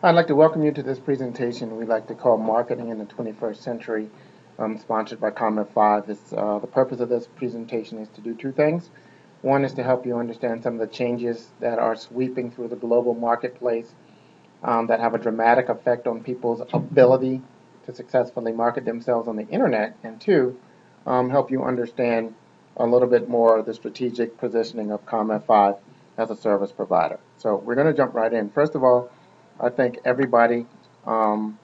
I'd like to welcome you to this presentation we like to call Marketing in the 21st Century, sponsored by Comment 5. The purpose of this presentation is to do two things. One is to help you understand some of the changes that are sweeping through the global marketplace that have a dramatic effect on people's ability to successfully market themselves on the internet. And two, help you understand a little bit more the strategic positioning of Comment 5 as a service provider. So we're going to jump right in. First of all, I think everybody um,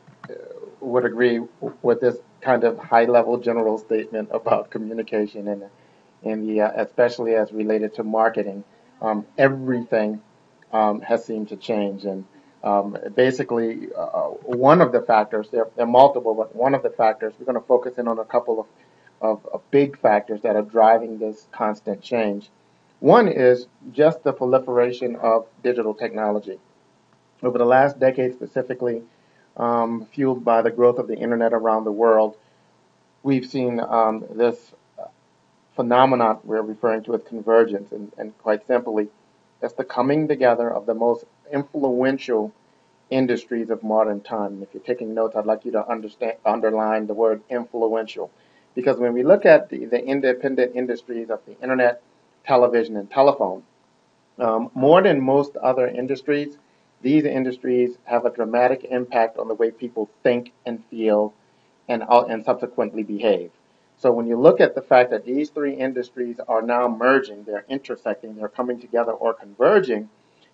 would agree with this kind of high-level general statement about communication and especially as related to marketing. Everything has seemed to change, and basically one of the factors, there are multiple, but one of the factors, we're going to focus in on a couple of big factors that are driving this constant change. One is just the proliferation of digital technology. Over the last decade specifically, fueled by the growth of the internet around the world, we've seen this phenomenon we're referring to as convergence, and quite simply, it's the coming together of the most influential industries of modern time. And if you're taking notes, I'd like you to underline the word influential, because when we look at the independent industries of the internet, television, and telephone, more than most other industries, these industries have a dramatic impact on the way people think and feel and subsequently behave. So when you look at the fact that these three industries are now merging, they're intersecting, they're coming together or converging,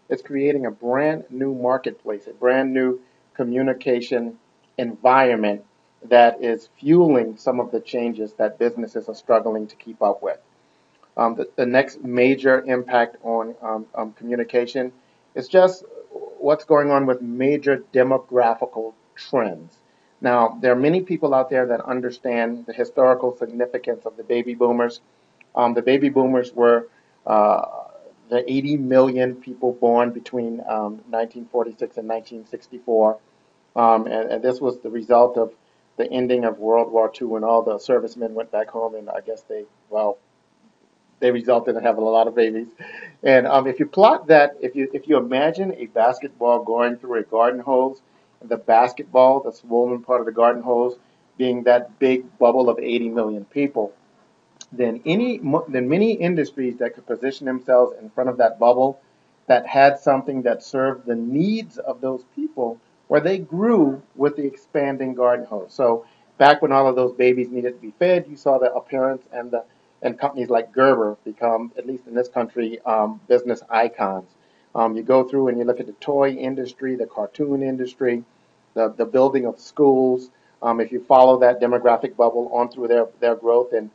it's creating a brand new marketplace, a brand new communication environment that is fueling some of the changes that businesses are struggling to keep up with. The next major impact on communication is just what's going on with major demographical trends. Now, there are many people out there that understand the historical significance of the baby boomers. The baby boomers were the 80 million people born between 1946 and 1964. And this was the result of the ending of World War II when all the servicemen went back home, and I guess they resulted in having a lot of babies. And if you plot that, if you imagine a basketball going through a garden hose, and the basketball, the swollen part of the garden hose, being that big bubble of 80 million people, then many industries that could position themselves in front of that bubble that had something that served the needs of those people, where they grew with the expanding garden hose. So back when all of those babies needed to be fed, you saw the appearance and companies like Gerber become, at least in this country, business icons. You go through and you look at the toy industry, the cartoon industry, the building of schools. If you follow that demographic bubble on through their growth, and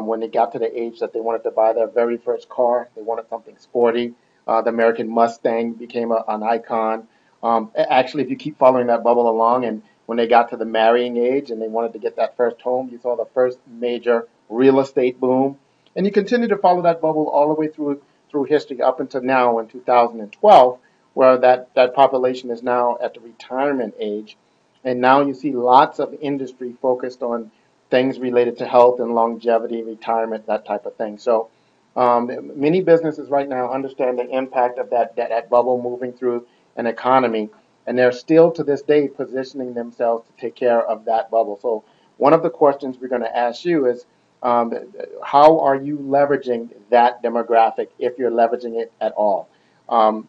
when they got to the age that they wanted to buy their very first car, they wanted something sporty. The American Mustang became an icon. Actually, if you keep following that bubble along, and when they got to the marrying age and they wanted to get that first home, you saw the first major real estate boom. And you continue to follow that bubble all the way through history up until now in 2012, where that population is now at the retirement age. And now you see lots of industry focused on things related to health and longevity, retirement, that type of thing. So many businesses right now understand the impact of that bubble moving through an economy, and they're still to this day positioning themselves to take care of that bubble. So one of the questions we're going to ask you is, how are you leveraging that demographic, if you're leveraging it at all? Um,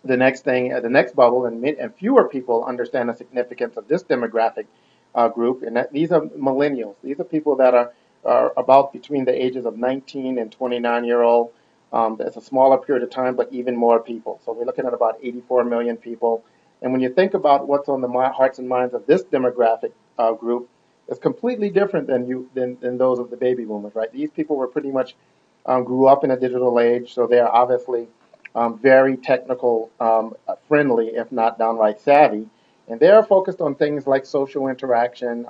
the next bubble, and fewer people understand the significance of this demographic group, and these are millennials. These are people that are about between the ages of 19 and 29-year-old. That's a smaller period of time, but even more people. So we're looking at about 84 million people. And when you think about what's on the hearts and minds of this demographic group, it's completely different than those of the baby boomers, right? These people were pretty much grew up in a digital age, so they are obviously very technical friendly, if not downright savvy. And they're focused on things like social interaction,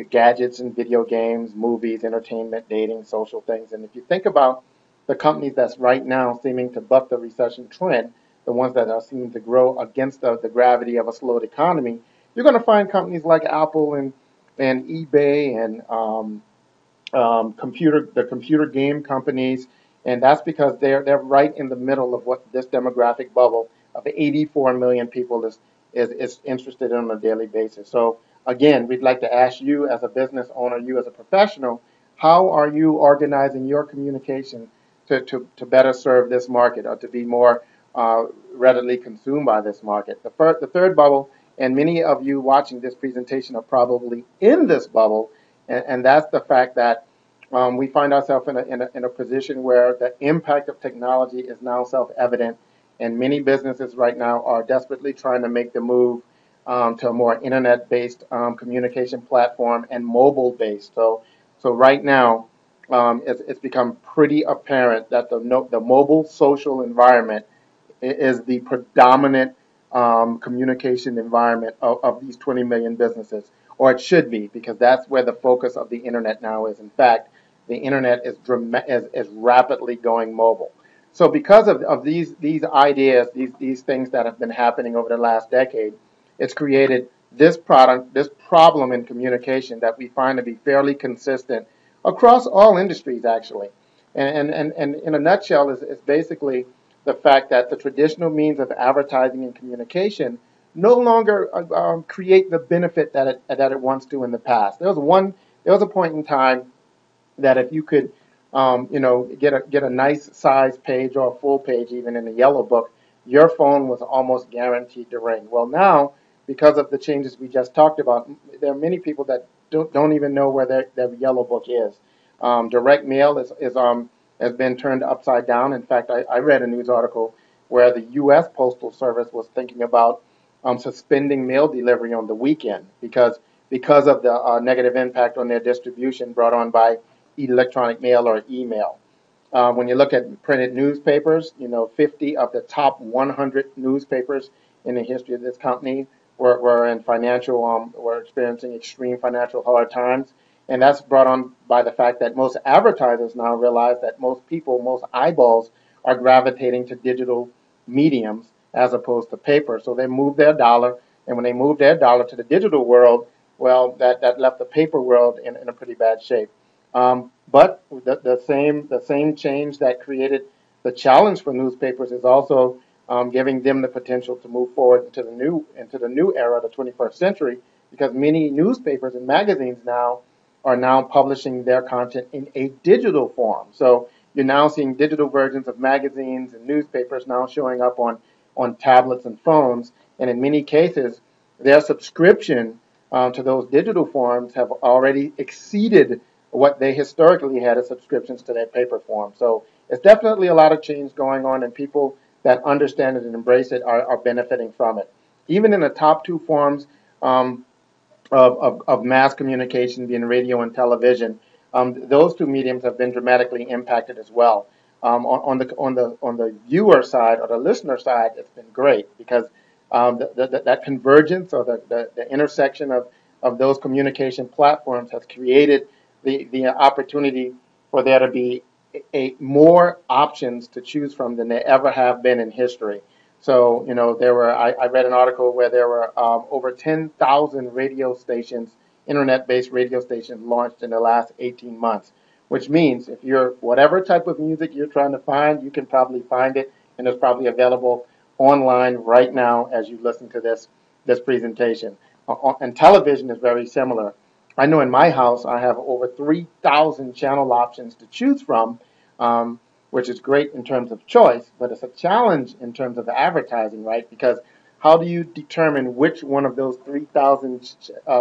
gadgets and video games, movies, entertainment, dating, social things. And if you think about the companies that's right now seeming to buck the recession trend, the ones that are seeming to grow against the gravity of a slowed economy, you're going to find companies like Apple and eBay and the computer game companies, and that's because they're right in the middle of what this demographic bubble of 84 million people is interested in on a daily basis. So again, we'd like to ask you as a business owner, you as a professional, how are you organizing your communication to better serve this market or to be more readily consumed by this market? The third bubble, and many of you watching this presentation are probably in this bubble, and that's the fact that we find ourselves in a position where the impact of technology is now self-evident, and many businesses right now are desperately trying to make the move to a more internet-based communication platform and mobile-based. So right now, it's become pretty apparent that the mobile social environment is the predominant communication environment of these 20 million businesses, or it should be, because that's where the focus of the internet now is. In fact, the internet is rapidly going mobile. So because of these ideas, these things that have been happening over the last decade, it's created this problem in communication that we find to be fairly consistent across all industries, actually. And in a nutshell, is basically the fact that the traditional means of advertising and communication no longer create the benefit that it once do in the past. There was a point in time that if you could, get a nice size page or a full page, even in a yellow book, your phone was almost guaranteed to ring. Well, now, because of the changes we just talked about, there are many people that don't even know where their yellow book is. Direct mail has been turned upside down. In fact, I read a news article where the U.S. Postal Service was thinking about suspending mail delivery on the weekend because of the negative impact on their distribution brought on by electronic mail or email. When you look at printed newspapers, 50 of the top 100 newspapers in the history of this company were in were experiencing extreme financial hard times. And that's brought on by the fact that most advertisers now realize that most eyeballs are gravitating to digital mediums as opposed to paper. So they move their dollar, and when they move their dollar to the digital world, well, that left the paper world in a pretty bad shape. But the same change that created the challenge for newspapers is also giving them the potential to move forward into the new era, the 21st century, because many newspapers and magazines now are now publishing their content in a digital form. So you're now seeing digital versions of magazines and newspapers now showing up on tablets and phones, and in many cases, their subscription to those digital forms have already exceeded what they historically had as subscriptions to their paper form. So it's definitely a lot of change going on, and people that understand it and embrace it are benefiting from it. Even in the top two forms of mass communication, being radio and television, those two mediums have been dramatically impacted as well. On the viewer side or the listener side, it's been great because that convergence or the intersection of those communication platforms has created the opportunity for there to be more options to choose from than there ever have been in history. So, I read an article where there were over 10,000 radio stations, internet-based radio stations launched in the last 18 months, which means if you're whatever type of music you're trying to find, you can probably find it, and it's probably available online right now as you listen to this presentation. And television is very similar. I know in my house I have over 3,000 channel options to choose from, which is great in terms of choice, but it's a challenge in terms of advertising, right? Because how do you determine which one of those 3,000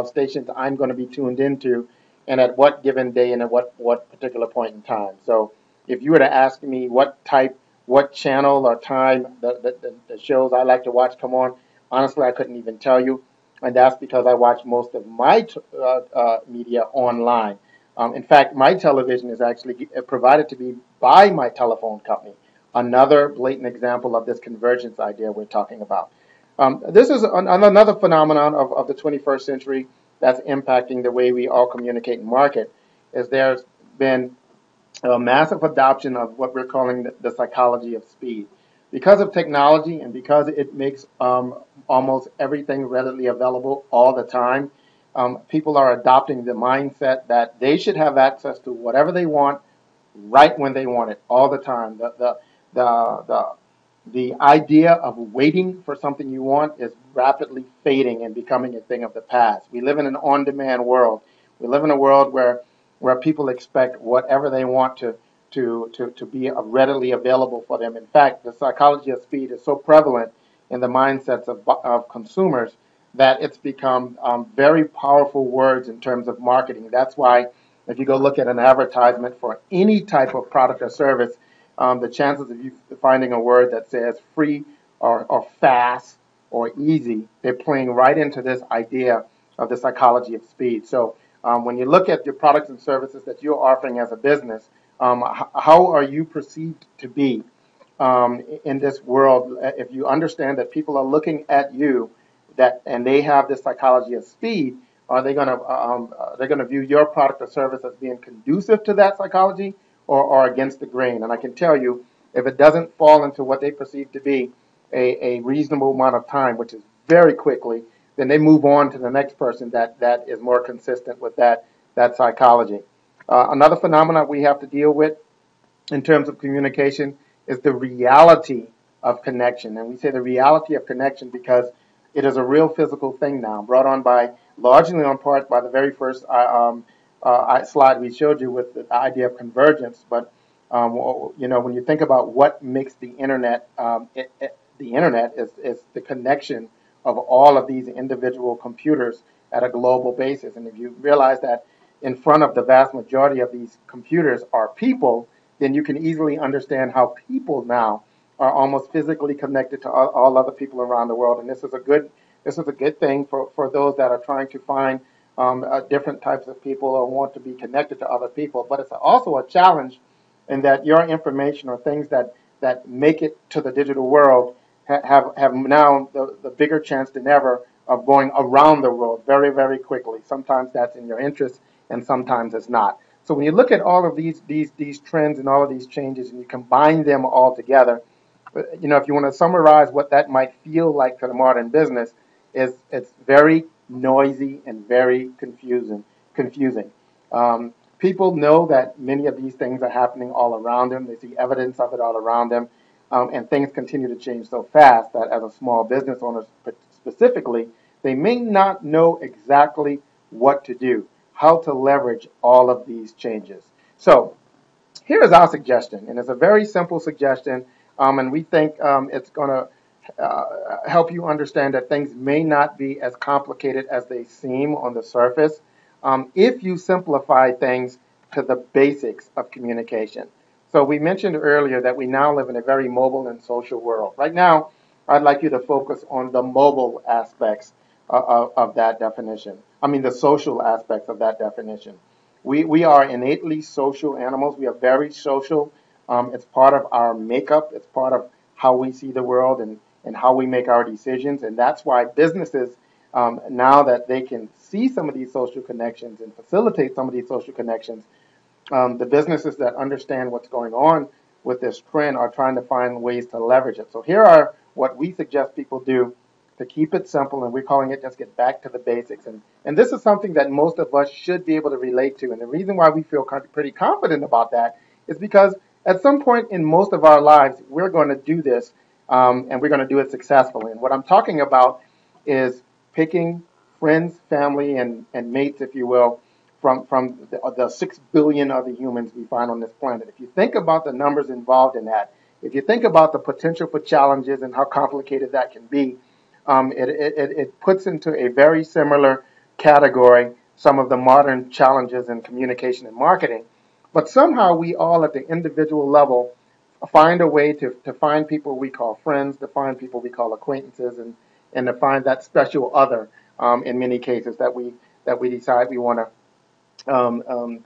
stations I'm going to be tuned into and at what given day and at what particular point in time? So if you were to ask me what channel or time the shows I like to watch come on, honestly, I couldn't even tell you. And that's because I watch most of my media online. In fact, my television is actually provided to me by my telephone company. Another blatant example of this convergence idea we're talking about. This is another phenomenon of the 21st century that's impacting the way we all communicate and market, is there's been a massive adoption of what we're calling the psychology of speed. Because of technology and because it makes almost everything readily available all the time, people are adopting the mindset that they should have access to whatever they want right when they want it all the time. The The idea of waiting for something you want is rapidly fading and becoming a thing of the past. We live in an on-demand world. We live in a world where people expect whatever they want to be readily available for them. In fact, the psychology of speed is so prevalent in the mindsets of consumers that it's become very powerful words in terms of marketing. That's why if you go look at an advertisement for any type of product or service, the chances of you finding a word that says free or fast or easy, they're playing right into this idea of the psychology of speed. So when you look at your products and services that you're offering as a business, how are you perceived to be in this world? If you understand that people are looking at you, and they have this psychology of speed, are they going to they're going to view your product or service as being conducive to that psychology, or against the grain? And I can tell you, if it doesn't fall into what they perceive to be a reasonable amount of time, which is very quickly, then they move on to the next person that is more consistent with that psychology. Another phenomenon we have to deal with in terms of communication is the reality of connection. And we say the reality of connection because it is a real physical thing now, brought on by, largely on part by the very first slide we showed you with the idea of convergence. But, when you think about what makes the internet, the internet is the connection of all of these individual computers at a global basis. And if you realize that in front of the vast majority of these computers are people, then you can easily understand how people now are almost physically connected to all other people around the world. And this is a good thing for those that are trying to find different types of people or want to be connected to other people. But it's also a challenge in that your information or things that make it to the digital world have now the bigger chance than ever of going around the world very, very quickly. Sometimes that's in your interest and sometimes it's not. So when you look at all of these trends and all of these changes and you combine them all together, if you want to summarize what that might feel like to the modern business, is it's very noisy and very confusing. People know that many of these things are happening all around them. They see evidence of it all around them, and things continue to change so fast that as a small business owner specifically, they may not know exactly what to do, how to leverage all of these changes. So here is our suggestion, and it's a very simple suggestion, and we think it's going to help you understand that things may not be as complicated as they seem on the surface if you simplify things to the basics of communication. So we mentioned earlier that we now live in a very mobile and social world. Right now, I'd like you to focus on the mobile aspects of that definition. I mean, the social aspects of that definition. We are innately social animals. We are very social. It's part of our makeup. It's part of how we see the world and how we make our decisions. And that's why businesses, now that they can see some of these social connections and facilitate some of these social connections, the businesses that understand what's going on with this trend are trying to find ways to leverage it. So here are what we suggest people do to keep it simple, and we're calling it just get back to the basics. And this is something that most of us should be able to relate to. And the reason why we feel pretty confident about that is because at some point in most of our lives, we're going to do this, and we're going to do it successfully. And what I'm talking about is picking friends, family, and mates, if you will, from the 6 billion other humans we find on this planet. If you think about the numbers involved in that, if you think about the potential for challenges and how complicated that can be, it puts into a very similar category some of the modern challenges in communication and marketing. But somehow we all at the individual level find a way to find people we call friends, to find people we call acquaintances, and to find that special other in many cases that we decide we want to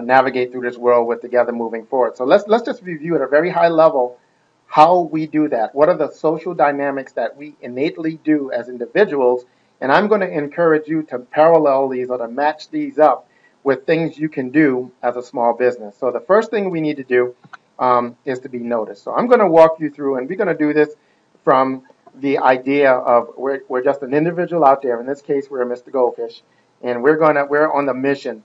navigate through this world with together moving forward. So let's just review at a very high level how we do that. What are the social dynamics that we innately do as individuals? And I'm going to encourage you to parallel these or to match these up with things you can do as a small business. So the first thing we need to do is to be noticed. So I'm going to walk you through, and we're going to do this from the idea of we're just an individual out there. In this case, we're Mr. Goldfish, and we're on the mission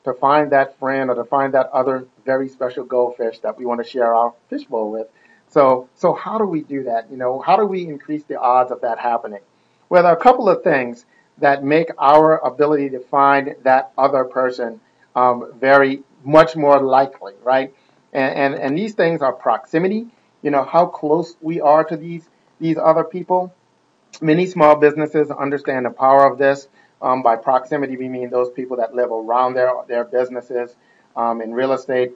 to find that friend or to find that other very special goldfish that we want to share our fishbowl with. So how do we do that? How do we increase the odds of that happening? Well, there are a couple of things that make our ability to find that other person very much more likely, right? And these things are proximity, how close we are to these other people. Many small businesses understand the power of this. By proximity, we mean those people that live around their businesses. In real estate,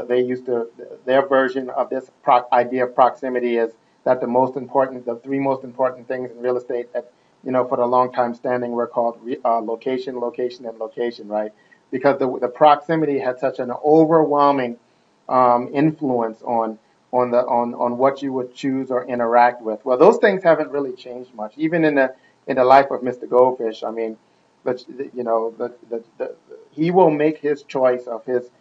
they used to their version of this idea of proximity is that the three most important things in real estate that for the long time standing were called location, location, and location, right? Because the proximity had such an overwhelming influence on what you would choose or interact with. Well, those things haven't really changed much, even in the life of Mr. Goldfish. I mean, he will make his choice of his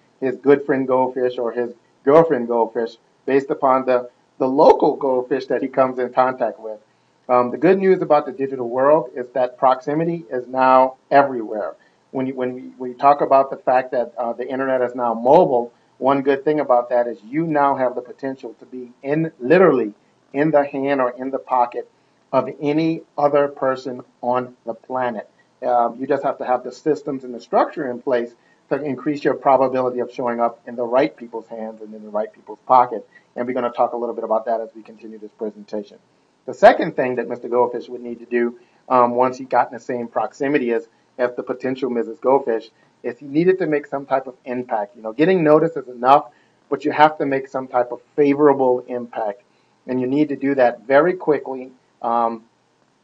good friend goldfish or his girlfriend goldfish based upon the local goldfish that he comes in contact with. The good news about the digital world is that proximity is now everywhere. When we talk about the fact that the internet is now mobile, one good thing about that is you now have the potential to be literally in the hand or in the pocket of any other person on the planet. You just have to have the systems and the structure in place to increase your probability of showing up in the right people's hands and in the right people's pocket. And we're going to talk a little bit about that as we continue this presentation. The second thing that Mr. Goldfish would need to do once he got in the same proximity as the potential Mrs. Goldfish is he needed to make some type of impact. Getting noticed is enough, but you have to make some type of favorable impact. And you need to do that very quickly. And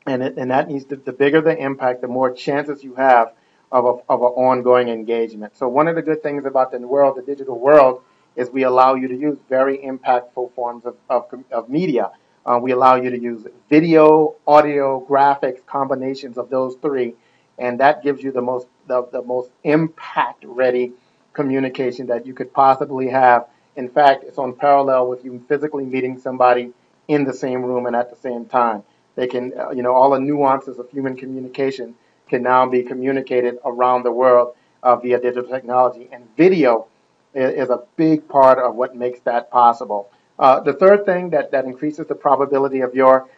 that needs the bigger the impact, the more chances you have of an ongoing engagement. So one of the good things about the digital world, is we allow you to use very impactful forms of media. We allow you to use video, audio, graphics, combinations of those three, and that gives you the most impact ready communication that you could possibly have. In fact, it's on parallel with you physically meeting somebody in the same room and at the same time. They can, all the nuances of human communication can now be communicated around the world via digital technology. And video is a big part of what makes that possible. The third thing that increases the probability of your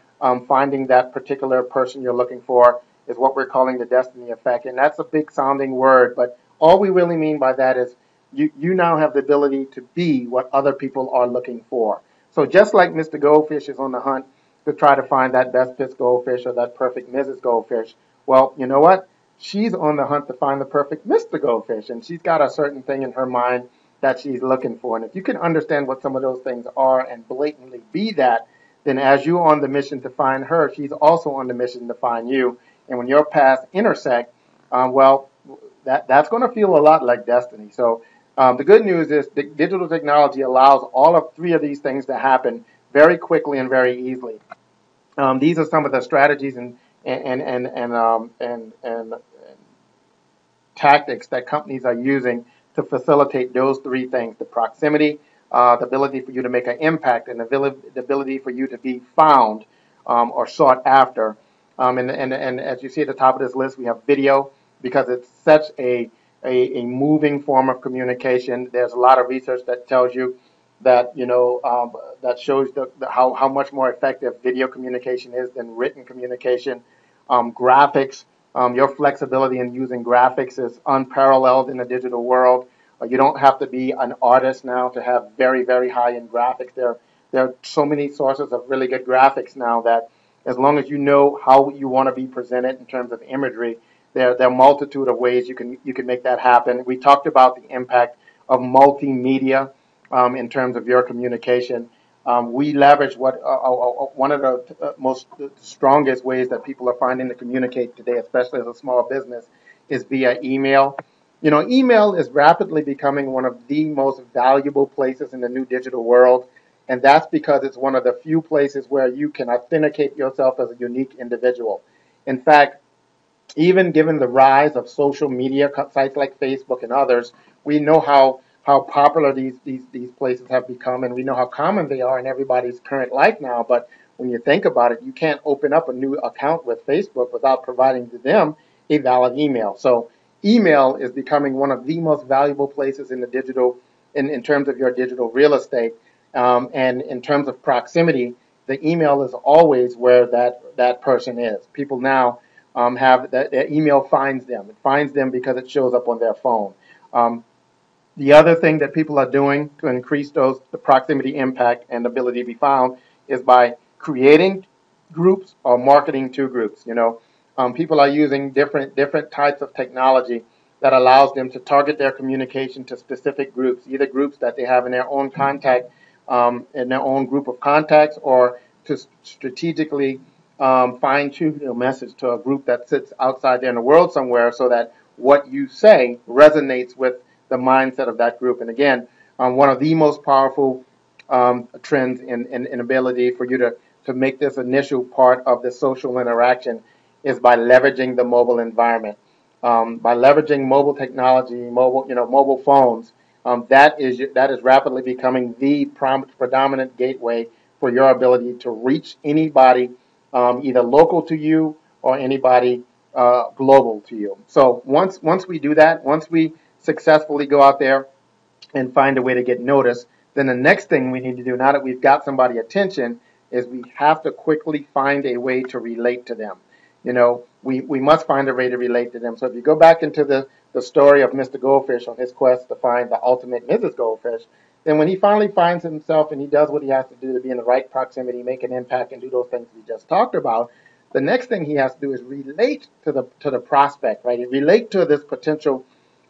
finding that particular person you're looking for is what we're calling the destiny effect. And that's a big sounding word, but all we really mean by that is you now have the ability to be what other people are looking for. So just like Mr. Goldfish is on the hunt to try to find that best pitch goldfish or that perfect Mrs. Goldfish, well, you know what? She's on the hunt to find the perfect Mr. Goldfish, and she's got a certain thing in her mind that she's looking for. And if you can understand what some of those things are and blatantly be that, then as you're on the mission to find her, she's also on the mission to find you. And when your paths intersect, well, that's going to feel a lot like destiny. So the good news is the digital technology allows all of three of these things to happen very quickly and very easily. These are some of the strategies and tactics that companies are using to facilitate those three things: the proximity, the ability for you to make an impact, and the ability for you to be found or sought after. And as you see at the top of this list, we have video, because it's such a moving form of communication. There's a lot of research that tells you that that shows how much more effective video communication is than written communication. Graphics, your flexibility in using graphics is unparalleled in the digital world. You don't have to be an artist now to have very, very high-end graphics. There are so many sources of really good graphics now that as long as you know how you want to be presented in terms of imagery, there are a multitude of ways you can make that happen. We talked about the impact of multimedia in terms of your communication. We leverage one of the most strongest ways that people are finding to communicate today, especially as a small business, is via email. Email is rapidly becoming one of the most valuable places in the new digital world, and that's because it's one of the few places where you can authenticate yourself as a unique individual. In fact, even given the rise of social media sites like Facebook and others, we know how popular these places have become, and we know how common they are in everybody's current life now. But when you think about it, you can't open up a new account with Facebook without providing to them a valid email. So email is becoming one of the most valuable places in the digital, in terms of your digital real estate. And in terms of proximity, the email is always where that person is. People now have that their email finds them. It finds them because it shows up on their phone. Um, the other thing that people are doing to increase the proximity impact and ability to be found is by creating groups or marketing to groups. People are using different types of technology that allows them to target their communication to specific groups, either groups that they have in their own contact, in their own group of contacts, or to strategically fine tune your message to a group that sits outside there in the world somewhere, so that what you say resonates with the mindset of that group. And again, one of the most powerful trends in ability for you to make this initial part of the social interaction is by leveraging the mobile environment. By leveraging mobile technology, mobile phones, that is rapidly becoming the predominant gateway for your ability to reach anybody, either local to you or anybody global to you. So once we do that, once we successfully go out there and find a way to get noticed, then the next thing we need to do, now that we've got somebody's attention, is we have to quickly find a way to relate to them. We must find a way to relate to them. So if you go back into the story of Mr. Goldfish on his quest to find the ultimate Mrs. Goldfish, then when he finally finds himself and he does what he has to do to be in the right proximity, make an impact, and do those things we just talked about, the next thing he has to do is relate to the prospect, right? Relate to this potential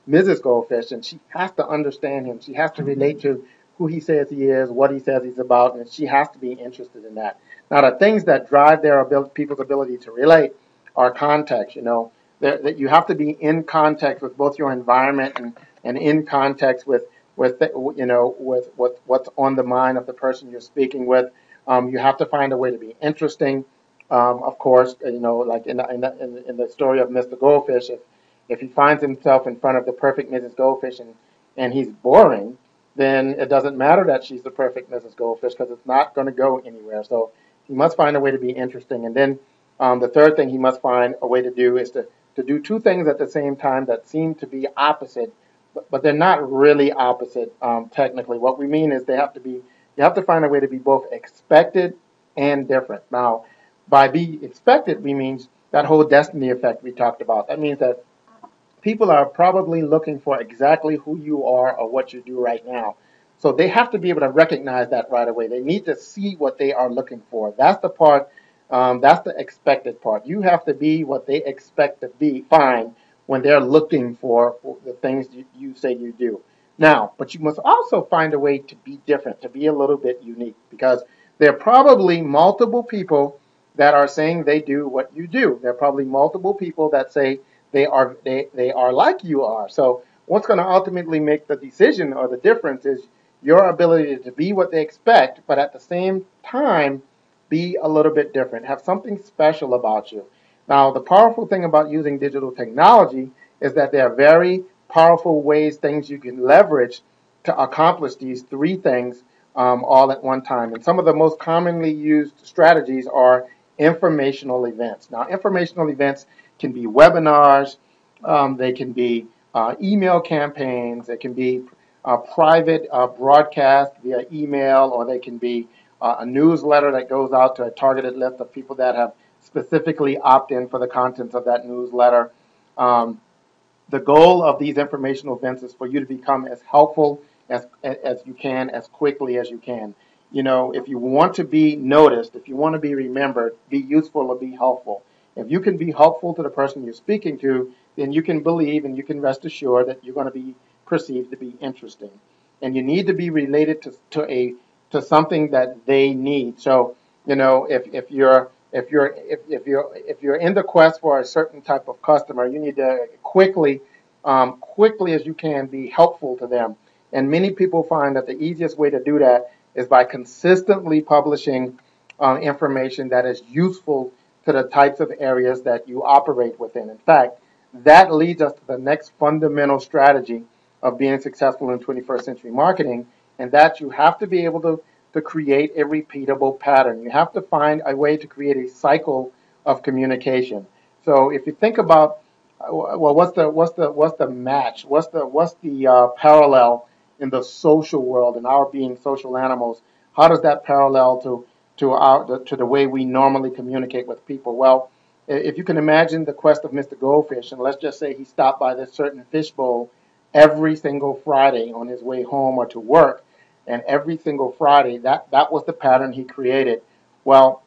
Mrs. Goldfish, and she has to understand him. She has to relate to who he says he is, what he says he's about, and she has to be interested in that. Now, the things that drive people's ability to relate are context. That you have to be in context with both your environment and in context with what's on the mind of the person you're speaking with. You have to find a way to be interesting. Of course, like in the story of Mr. Goldfish, if he finds himself in front of the perfect Mrs. Goldfish and he's boring, then it doesn't matter that she's the perfect Mrs. Goldfish, because it's not going to go anywhere. So he must find a way to be interesting. And then the third thing he must find a way to do is to do two things at the same time that seem to be opposite, but they're not really opposite technically. What we mean is you have to find a way to be both expected and different. Now, by be expected, we means that whole destiny effect we talked about. That means that people are probably looking for exactly who you are or what you do right now. So they have to be able to recognize that right away. They need to see what they are looking for. That's the part, that's the expected part. You have to be what they expect to find when they're looking for the things you say you do. Now, but you must also find a way to be different, to be a little bit unique, because there are probably multiple people that are saying they do what you do. There are probably multiple people that say they are like you are. So what's going to ultimately make the decision or the difference is your ability to be what they expect, but at the same time be a little bit different, have something special about you. Now, the powerful thing about using digital technology is that there are very powerful things you can leverage to accomplish these three things all at one time. And some of the most commonly used strategies are informational events. Now, informational events can be webinars, they can be email campaigns, they can be private broadcast via email, or they can be a newsletter that goes out to a targeted list of people that have specifically opted in for the contents of that newsletter. The goal of these informational events is for you to become as helpful as you can, as quickly as you can. If you want to be noticed, if you want to be remembered, be useful or be helpful. If you can be helpful to the person you're speaking to, then you can believe and you can rest assured that you're going to be perceived to be interesting. And you need to be related to something that they need. So, if you're in the quest for a certain type of customer, you need to quickly as you can be helpful to them. And many people find that the easiest way to do that is by consistently publishing information that is useful to the types of areas that you operate within. In fact, that leads us to the next fundamental strategy of being successful in 21st century marketing, and that you have to be able to create a repeatable pattern. You have to find a way to create a cycle of communication. So if you think about, well, what's the match? What's the parallel in the social world and our being social animals, how does that parallel to the way we normally communicate with people? Well, if you can imagine the quest of Mr. Goldfish, and let's just say he stopped by this certain fishbowl every single Friday on his way home or to work, and every single Friday, that was the pattern he created. Well,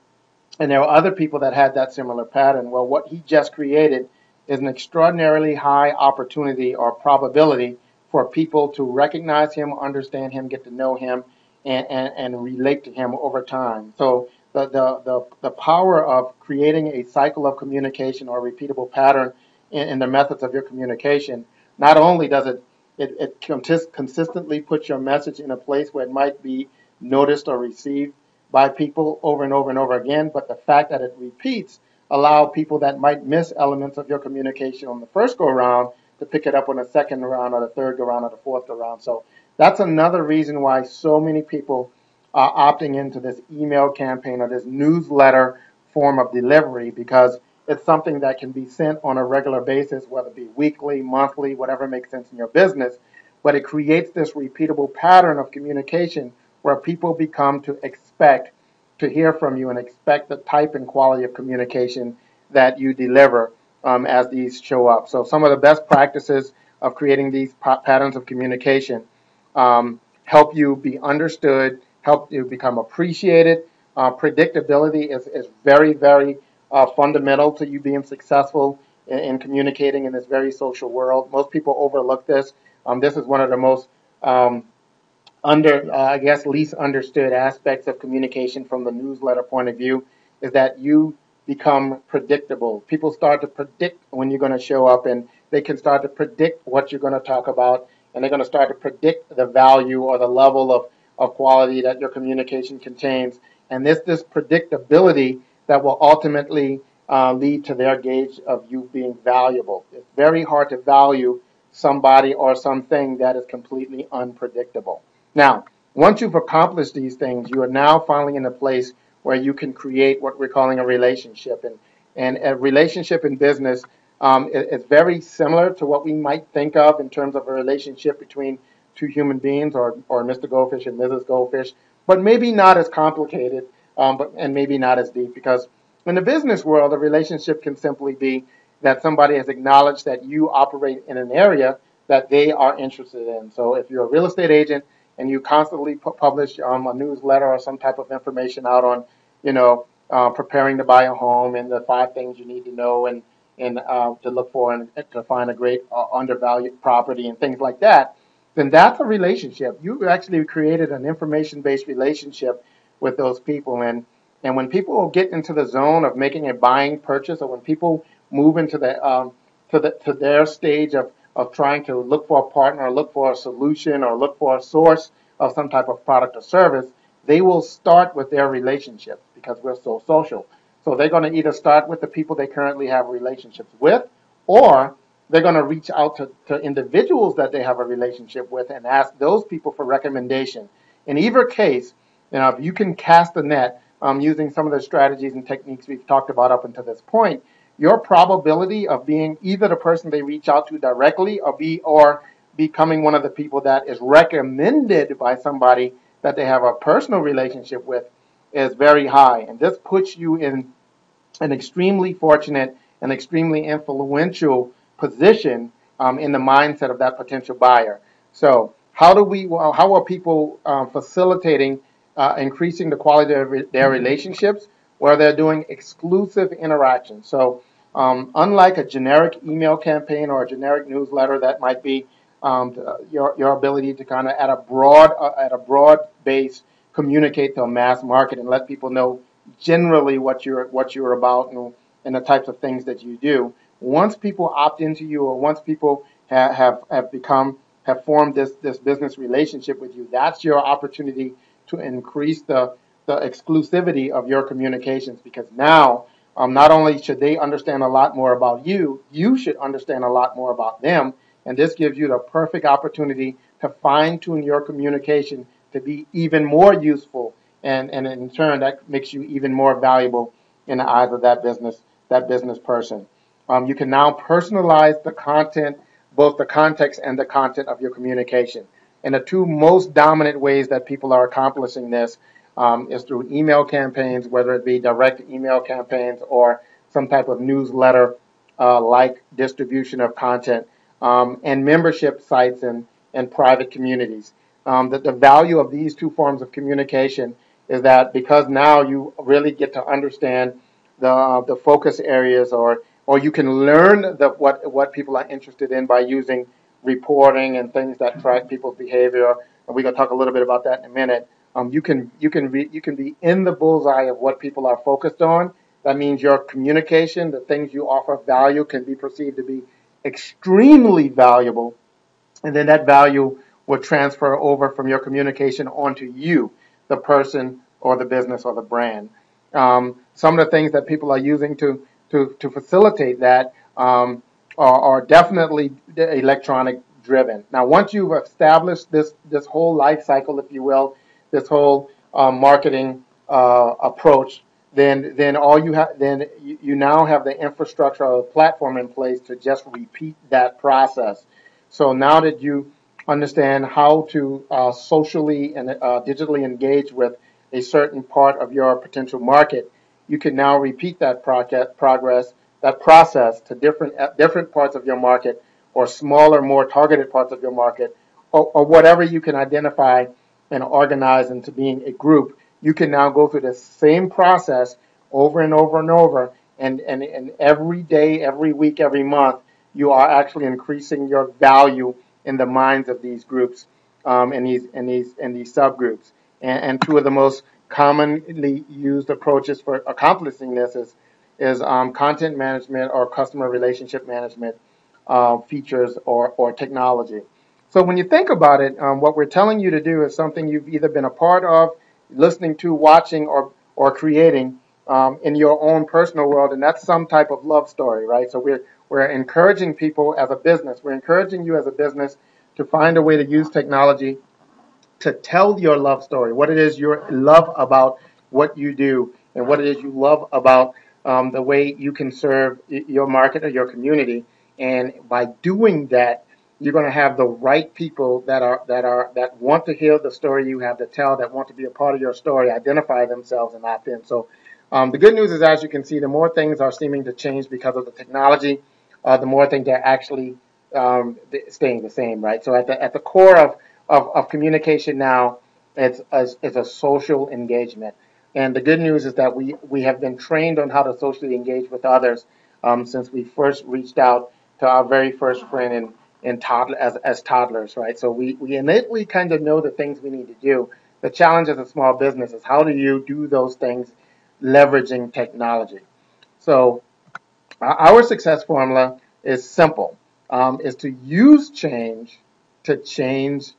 and there are other people that had that similar pattern. Well, what he just created is an extraordinarily high opportunity or probability for people to recognize him, understand him, get to know him, and relate to him over time. So the power of creating a cycle of communication or repeatable pattern in the methods of your communication, not only does it consistently put your message in a place where it might be noticed or received by people over and over and over again, but the fact that it repeats allow people that might miss elements of your communication on the first go around to pick it up on the second go round or the third go round or the fourth go round. So that's another reason why so many people are opting into this email campaign or this newsletter form of delivery, because it's something that can be sent on a regular basis, whether it be weekly, monthly, whatever makes sense in your business. But it creates this repeatable pattern of communication where people become to expect to hear from you and expect the type and quality of communication that you deliver as these show up. So some of the best practices of creating these patterns of communication help you be understood, help you become appreciated. Predictability is very, very fundamental to you being successful in communicating in this very social world. Most people overlook this. This is one of the most I guess, least understood aspects of communication from the newsletter point of view is that you become predictable. People start to predict when you're going to show up, and they can start to predict what you're going to talk about, and they're going to start to predict the value or the level of quality that your communication contains. And this predictability that will ultimately lead to their gauge of you being valuable. It's very hard to value somebody or something that is completely unpredictable. Now, once you've accomplished these things, you are now finally in a place where you can create what we're calling a relationship. And a relationship in business is very similar to what we might think of in terms of a relationship between two human beings or Mr. Goldfish and Mrs. Goldfish, but maybe not as complicated and maybe not as deep, because in the business world, a relationship can simply be that somebody has acknowledged that you operate in an area that they are interested in. So if you're a real estate agent and you constantly publish a newsletter or some type of information out on, preparing to buy a home and the 5 things you need to know and to look for and to find a great undervalued property and things like that, then that's a relationship. You actually created an information-based relationship with those people. And when people get into the zone of making a buying purchase, or when people move into to their stage of trying to look for a partner or look for a solution or look for a source of some type of product or service, they will start with their relationship because we're so social. So they're going to either start with the people they currently have relationships with, or they're going to reach out to individuals that they have a relationship with and ask those people for recommendation. In either case, if you can cast the net using some of the strategies and techniques we've talked about up until this point, your probability of being either the person they reach out to directly or becoming one of the people that is recommended by somebody that they have a personal relationship with is very high. And this puts you in an extremely fortunate and extremely influential position in the mindset of that potential buyer. So how are people facilitating increasing the quality of their relationships? Where they're doing exclusive interactions. So unlike a generic email campaign or a generic newsletter that might be your ability to kind of at a broad base communicate to a mass market and let people know generally what you're about and the types of things that you do. Once people opt into you, or once people have formed this business relationship with you, that's your opportunity to increase the exclusivity of your communications, because now not only should they understand a lot more about you, you should understand a lot more about them, and this gives you the perfect opportunity to fine-tune your communication to be even more useful, and in turn that makes you even more valuable in the eyes of that business person. You can now personalize the content, both the context and the content of your communication. And the two most dominant ways that people are accomplishing this is through email campaigns, whether it be direct email campaigns or some type of newsletter like distribution of content, and membership sites and private communities. The value of these two forms of communication is that because now you really get to understand the focus areas, or you can learn what people are interested in by using reporting and things that track people's behavior. And we're going to talk a little bit about that in a minute. You can be in the bullseye of what people are focused on. That means your communication, the things you offer value, can be perceived to be extremely valuable, and then that value will transfer over from your communication onto you, the person or the business or the brand. Some of the things that people are using to facilitate that are definitely electronic driven. Now, once you've established this whole life cycle, if you will, this whole marketing approach, then all you have then you now have the infrastructure or the platform in place to just repeat that process. So now that you understand how to socially and digitally engage with a certain part of your potential market, you can now repeat that that process to different parts of your market, or smaller, more targeted parts of your market, or whatever you can identify and organize into being a group. You can now go through the same process over and over and over, and every day, every week, every month, you are actually increasing your value in the minds of these groups, and these subgroups. And two of the most commonly used approaches for accomplishing this is content management or customer relationship management features or technology. So when you think about it, what we're telling you to do is something you've either been a part of, listening to, watching, or creating in your own personal world, and that's some type of love story, right? So we're encouraging people as a business. We're encouraging you as a business to find a way to use technology to tell your love story, what it is you love about what you do, and what it is you love about the way you can serve your market or your community. And by doing that, you're going to have the right people that want to hear the story you have to tell, that want to be a part of your story, identify themselves, and opt in. So the good news is, as you can see, the more things are seeming to change because of the technology, the more things are actually staying the same, right? So at the core of communication now, it's a social engagement. And the good news is that we have been trained on how to socially engage with others since we first reached out to our very first friend in as toddlers, right? So we innately kind of know the things we need to do. The challenge as a small business is, how do you do those things leveraging technology? So our success formula is simple, is to use change to change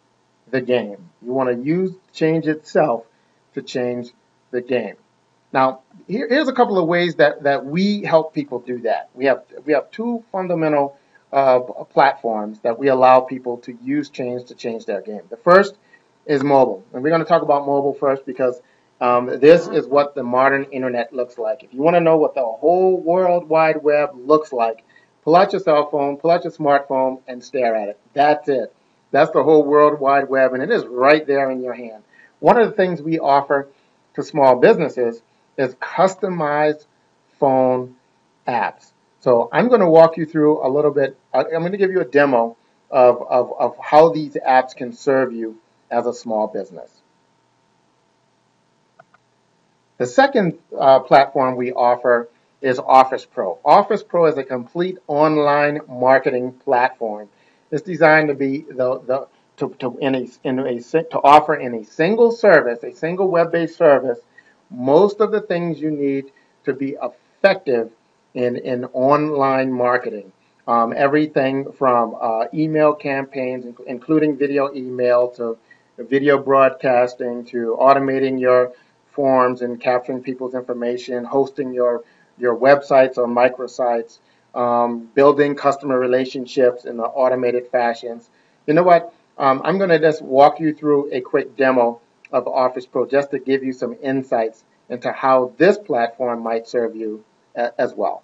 the game. You want to use change itself to change the game. Now, here's a couple of ways that we help people do that. We have two fundamental platforms that we allow people to use change to change their game. The first is mobile, and we're going to talk about mobile first because this is what the modern internet looks like. If you want to know what the whole World Wide Web looks like, pull out your cell phone, pull out your smartphone, and stare at it. That's it. That's the whole World Wide Web, and it is right there in your hand. One of the things we offer to small businesses is customized phone apps. So I'm going to walk you through a little bit. I'm going to give you a demo of how these apps can serve you as a small business. The second platform we offer is officePRO. officePRO is a complete online marketing platform. It's designed to be to offer in a single service, a single web-based service, most of the things you need to be effective in online marketing. Everything from email campaigns, including video email, to video broadcasting, to automating your forms and capturing people's information, hosting your websites or microsites, building customer relationships in the automated fashions. You know what? I'm going to just walk you through a quick demo of officePRO just to give you some insights into how this platform might serve you as well.